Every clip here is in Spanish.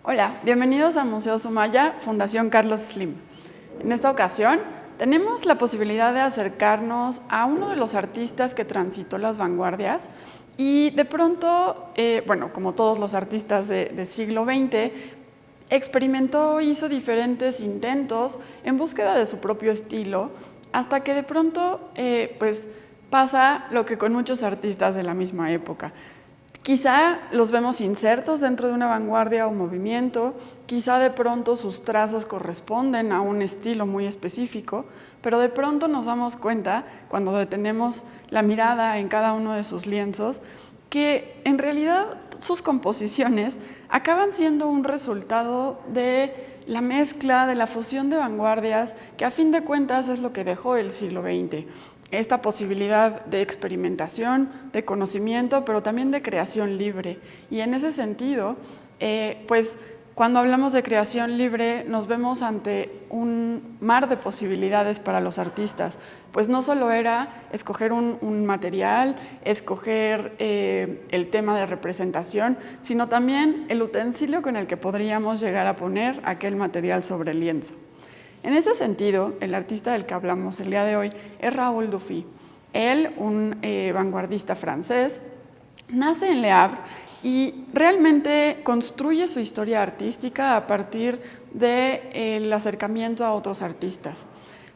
Hola, bienvenidos a Museo Sumaya, Fundación Carlos Slim. En esta ocasión tenemos la posibilidad de acercarnos a uno de los artistas que transitó las vanguardias y de pronto, como todos los artistas del siglo XX, experimentó, hizo diferentes intentos en búsqueda de su propio estilo, hasta que de pronto pasa lo que con muchos artistas de la misma época. Quizá los vemos insertos dentro de una vanguardia o movimiento, quizá de pronto sus trazos corresponden a un estilo muy específico, pero de pronto nos damos cuenta, cuando detenemos la mirada en cada uno de sus lienzos, que en realidad sus composiciones acaban siendo un resultado de la mezcla, de la fusión de vanguardias, que a fin de cuentas es lo que dejó el siglo XX. Esta posibilidad de experimentación, de conocimiento, pero también de creación libre. Y en ese sentido, cuando hablamos de creación libre, nos vemos ante un mar de posibilidades para los artistas. Pues no solo era escoger un material, escoger el tema de representación, sino también el utensilio con el que podríamos llegar a poner aquel material sobre el lienzo. En ese sentido, el artista del que hablamos el día de hoy es Raoul Dufy. Él, un vanguardista francés, nace en Le Havre y realmente construye su historia artística a partir del acercamiento a otros artistas.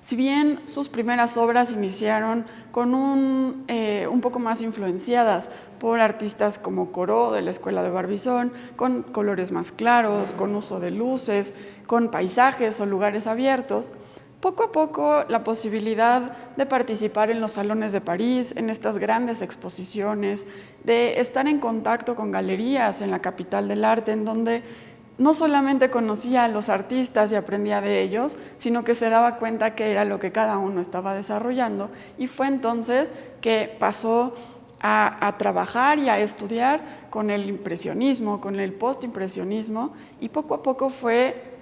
Si bien sus primeras obras iniciaron con un poco más influenciadas por artistas como Corot de la Escuela de Barbizon, con colores más claros, con uso de luces, con paisajes o lugares abiertos, poco a poco la posibilidad de participar en los salones de París, en estas grandes exposiciones, de estar en contacto con galerías en la capital del arte, en donde no solamente conocía a los artistas y aprendía de ellos, sino que se daba cuenta que era lo que cada uno estaba desarrollando, y fue entonces que pasó a trabajar y a estudiar con el impresionismo, con el postimpresionismo, y poco a poco fue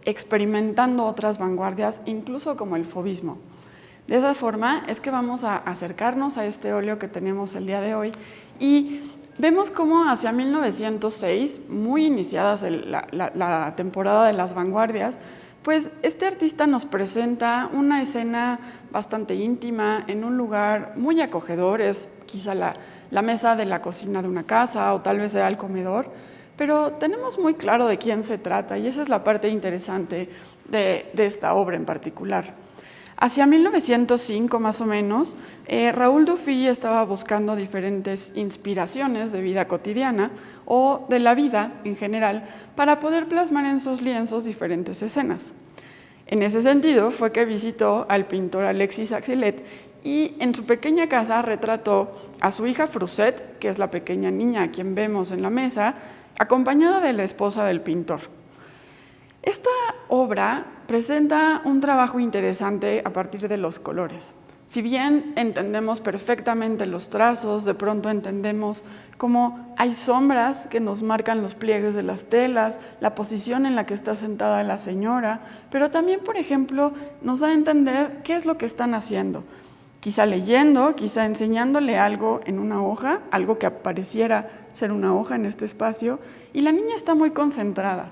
experimentando otras vanguardias, incluso como el fauvismo. De esa forma es que vamos a acercarnos a este óleo que tenemos el día de hoy y vemos cómo hacia 1906, muy iniciadas la temporada de las vanguardias, pues este artista nos presenta una escena bastante íntima en un lugar muy acogedor, es quizá la mesa de la cocina de una casa o tal vez sea el comedor, pero tenemos muy claro de quién se trata y esa es la parte interesante de esta obra en particular. Hacia 1905 más o menos, Raoul Dufy estaba buscando diferentes inspiraciones de vida cotidiana o de la vida en general para poder plasmar en sus lienzos diferentes escenas. En ese sentido fue que visitó al pintor Alexis Axillet y en su pequeña casa retrató a su hija Fruset, que es la pequeña niña a quien vemos en la mesa, acompañada de la esposa del pintor. Esta obra presenta un trabajo interesante a partir de los colores. Si bien entendemos perfectamente los trazos, de pronto entendemos cómo hay sombras que nos marcan los pliegues de las telas, la posición en la que está sentada la señora, pero también, por ejemplo, nos da a entender qué es lo que están haciendo. Quizá leyendo, quizá enseñándole algo en una hoja, algo que pareciera ser una hoja en este espacio, y la niña está muy concentrada.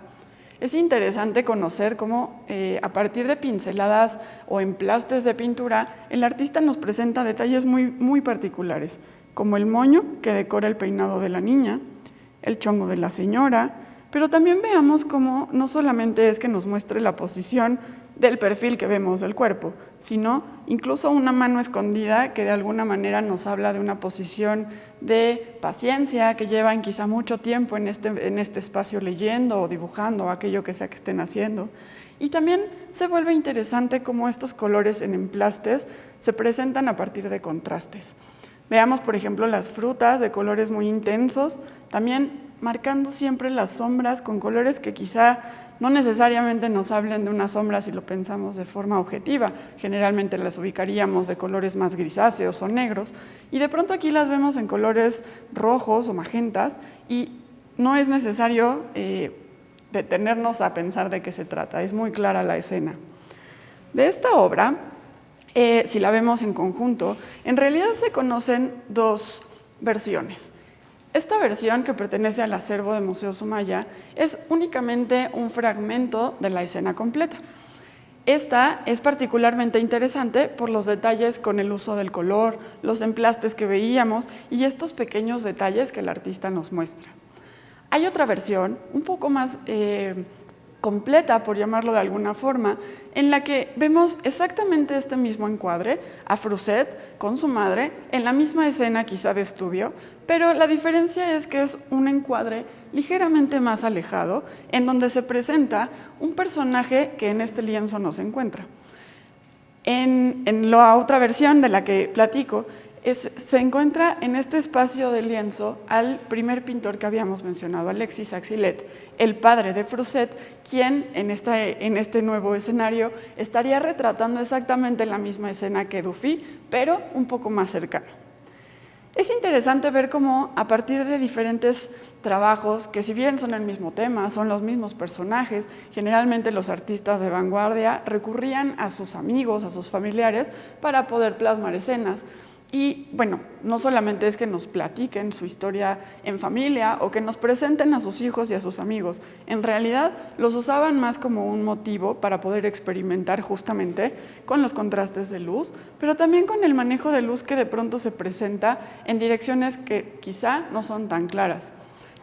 Es interesante conocer cómo a partir de pinceladas o emplastes de pintura, el artista nos presenta detalles muy particulares, como el moño que decora el peinado de la niña, el chongo de la señora, pero también veamos cómo no solamente es que nos muestre la posición del perfil que vemos del cuerpo, sino incluso una mano escondida que de alguna manera nos habla de una posición de paciencia, que llevan quizá mucho tiempo en este espacio leyendo o dibujando o aquello que sea que estén haciendo. Y también se vuelve interesante cómo estos colores en emplastes se presentan a partir de contrastes. Veamos, por ejemplo, las frutas de colores muy intensos, también marcando siempre las sombras con colores que quizá no necesariamente nos hablen de una sombra si lo pensamos de forma objetiva. Generalmente las ubicaríamos de colores más grisáceos o negros, y de pronto aquí las vemos en colores rojos o magentas, y no es necesario detenernos a pensar de qué se trata, es muy clara la escena. De esta obra, si la vemos en conjunto, en realidad se conocen dos versiones. Esta versión, que pertenece al acervo de Museo Sumaya, es únicamente un fragmento de la escena completa. Esta es particularmente interesante por los detalles con el uso del color, los emplastes que veíamos y estos pequeños detalles que el artista nos muestra. Hay otra versión, un poco más completa, por llamarlo de alguna forma, en la que vemos exactamente este mismo encuadre, a Fruset con su madre, en la misma escena quizá de estudio, pero la diferencia es que es un encuadre ligeramente más alejado, en donde se presenta un personaje que en este lienzo no se encuentra. En la otra versión de la que platico, se encuentra en este espacio del lienzo al primer pintor que habíamos mencionado, Alexis Axillet, el padre de Fruset, quien en este nuevo escenario estaría retratando exactamente la misma escena que Dufy, pero un poco más cercano. Es interesante ver cómo a partir de diferentes trabajos, que si bien son el mismo tema, son los mismos personajes, generalmente los artistas de vanguardia recurrían a sus amigos, a sus familiares, para poder plasmar escenas. Y bueno, no solamente es que nos platiquen su historia en familia o que nos presenten a sus hijos y a sus amigos, en realidad los usaban más como un motivo para poder experimentar justamente con los contrastes de luz, pero también con el manejo de luz que de pronto se presenta en direcciones que quizá no son tan claras.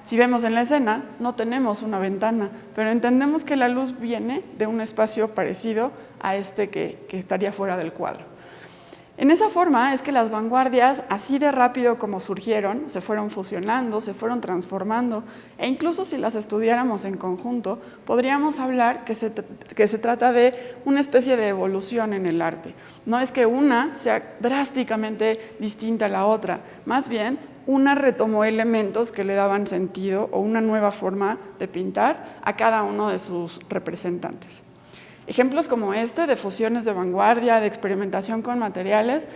Si vemos en la escena, no tenemos una ventana, pero entendemos que la luz viene de un espacio parecido a este que estaría fuera del cuadro. En esa forma es que las vanguardias, así de rápido como surgieron, se fueron fusionando, se fueron transformando, e incluso si las estudiáramos en conjunto, podríamos hablar que se trata de una especie de evolución en el arte. No es que una sea drásticamente distinta a la otra, más bien una retomó elementos que le daban sentido o una nueva forma de pintar a cada uno de sus representantes. Ejemplos como este de fusiones de vanguardia, de experimentación con materiales,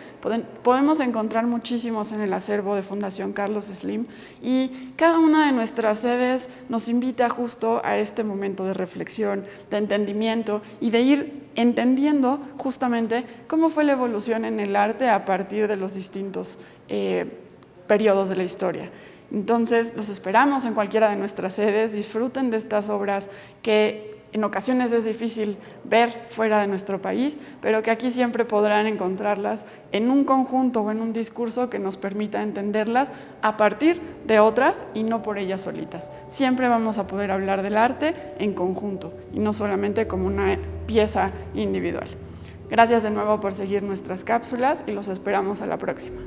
podemos encontrar muchísimos en el acervo de Fundación Carlos Slim, y cada una de nuestras sedes nos invita justo a este momento de reflexión, de entendimiento y de ir entendiendo justamente cómo fue la evolución en el arte a partir de los distintos periodos de la historia. Entonces, los esperamos en cualquiera de nuestras sedes, disfruten de estas obras que en ocasiones es difícil ver fuera de nuestro país, pero que aquí siempre podrán encontrarlas en un conjunto o en un discurso que nos permita entenderlas a partir de otras y no por ellas solitas. Siempre vamos a poder hablar del arte en conjunto y no solamente como una pieza individual. Gracias de nuevo por seguir nuestras cápsulas y los esperamos a la próxima.